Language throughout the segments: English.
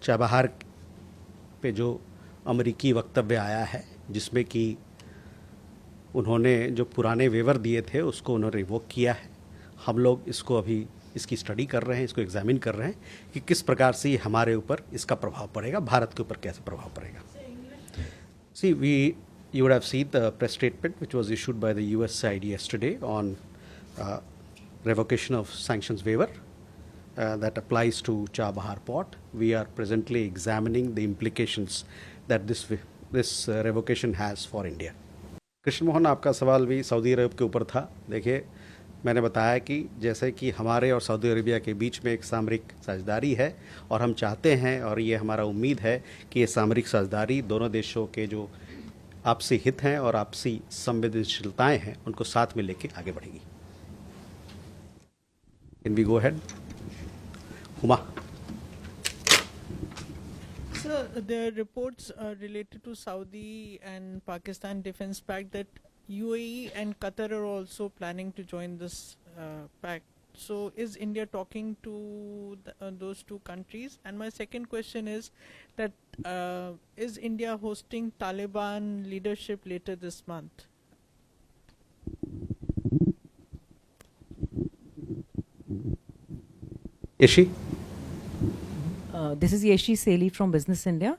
Chabahar पे जो अमेरिकी वक्तव्य आया है, जिसमें कि उन्होंने जो पुराने वेवर दिए थे उसको उन्होंने रिवोक किया है। हम लोग इसको अभी इसकी स्टडी कर रहे हैं, इसको एग्जामिन कर रहे हैं कि किस प्रकार से हमारे ऊपर इसका प्रभाव पड़ेगा, भारत के ऊपर कैसे प्रभाव पड़ेगा। सी you would have seen the press statement which was issued by the US side yesterday on revocation of sanctions waiver that applies to Chabahar port. We are presently examining the implications that this revocation has for India. Krishna Mohan, आपका सवाल भी Saudi अरब के ऊपर था। देखिए, मैंने बताया कि जैसे कि हमारे और सऊदी अरेबिया के बीच में एक सामरिक साझेदारी है और हम चाहते हैं और ये हमारा उम्मीद है कि ये सामरिक साझेदारी दोनों देशों के जो आपसी हित हैं और आपसी संवेदनशीलताएं हैं उनको साथ में लेके आगे बढ़ेगी। Can we go ahead? Huma. Sir, there are reports related to Saudi and Pakistan defense pact that UAE and Qatar are also planning to join this pact. So is India talking to those two countries? And my second question is that is India hosting Taliban leadership later this month? Yeshi? This is Yeshi Seli from Business India.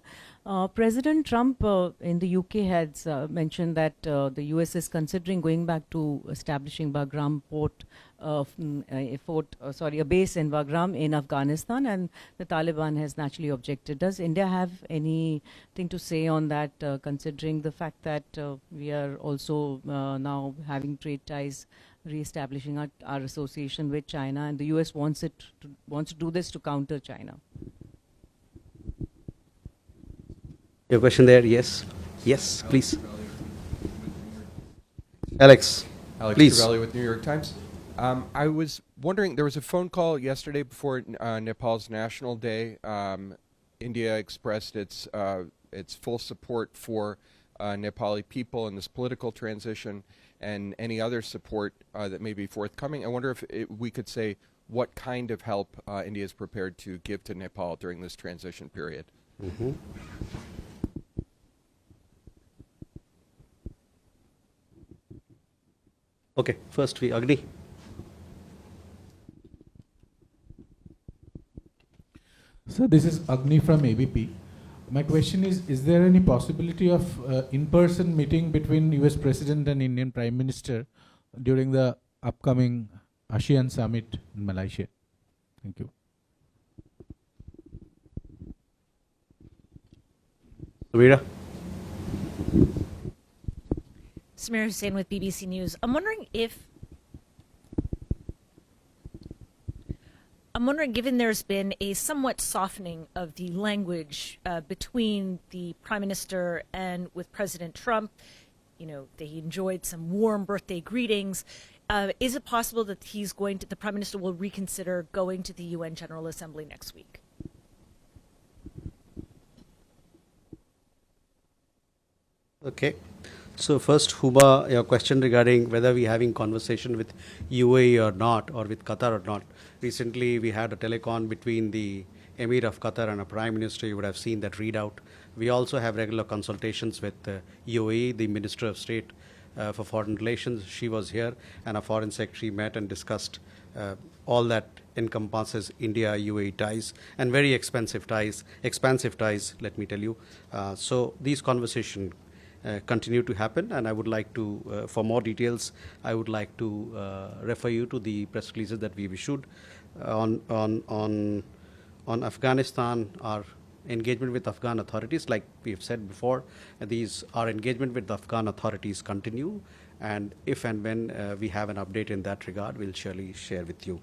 President Trump in the UK has mentioned that the US is considering going back to establishing Bagram port, a base in Bagram in Afghanistan, and the Taliban has naturally objected. Does India have anything to say on that, considering the fact that we are also now having trade ties, re-establishing our association with China, and the US wants to do this to counter China? Your question there, yes. Yes, please. Alex, please. Alex with New York Times. I was wondering, there was a phone call yesterday before Nepal's National Day. India expressed its full support for Nepali people in this political transition and any other support that may be forthcoming. I wonder if we could say what kind of help India is prepared to give to Nepal during this transition period. Mm-hmm. Okay, first we agree. So this is Agni from ABP. My question is there any possibility of in-person meeting between US President and Indian Prime Minister during the upcoming ASEAN Summit in Malaysia? Thank you. Samira? Samira Hussain with BBC News. I'm wondering, given there's been a somewhat softening of the language between the Prime Minister and with President Trump, they enjoyed some warm birthday greetings. Is it possible that the Prime Minister will reconsider going to the UN General Assembly next week? Okay. So first, Huba, your question regarding whether we're having conversation with UAE or not, or with Qatar or not. Recently, we had a telecon between the Emir of Qatar and a Prime Minister. You would have seen that readout. We also have regular consultations with UAE, the Minister of State for Foreign Relations. She was here, and our Foreign Secretary met and discussed all that encompasses India-UAE ties, and very expansive ties, let me tell you. So these conversations continue to happen, and I would like to, for more details, I would like to refer you to the press releases that we've issued on Afghanistan. Our engagement with Afghan authorities, like we have said before, our engagement with the Afghan authorities continue, and if and when we have an update in that regard, we'll surely share with you.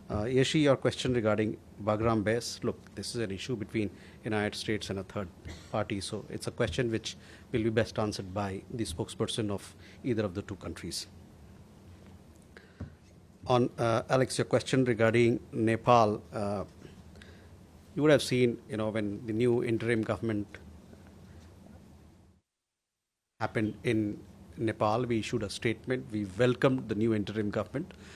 Yeshi, your question regarding Bagram base, look, this is an issue between United States and a third party, so it's a question which will be best answered by the spokesperson of either of the two countries. On Alex, your question regarding Nepal, you would have seen, when the new interim government happened in Nepal, we issued a statement. We welcomed the new interim government.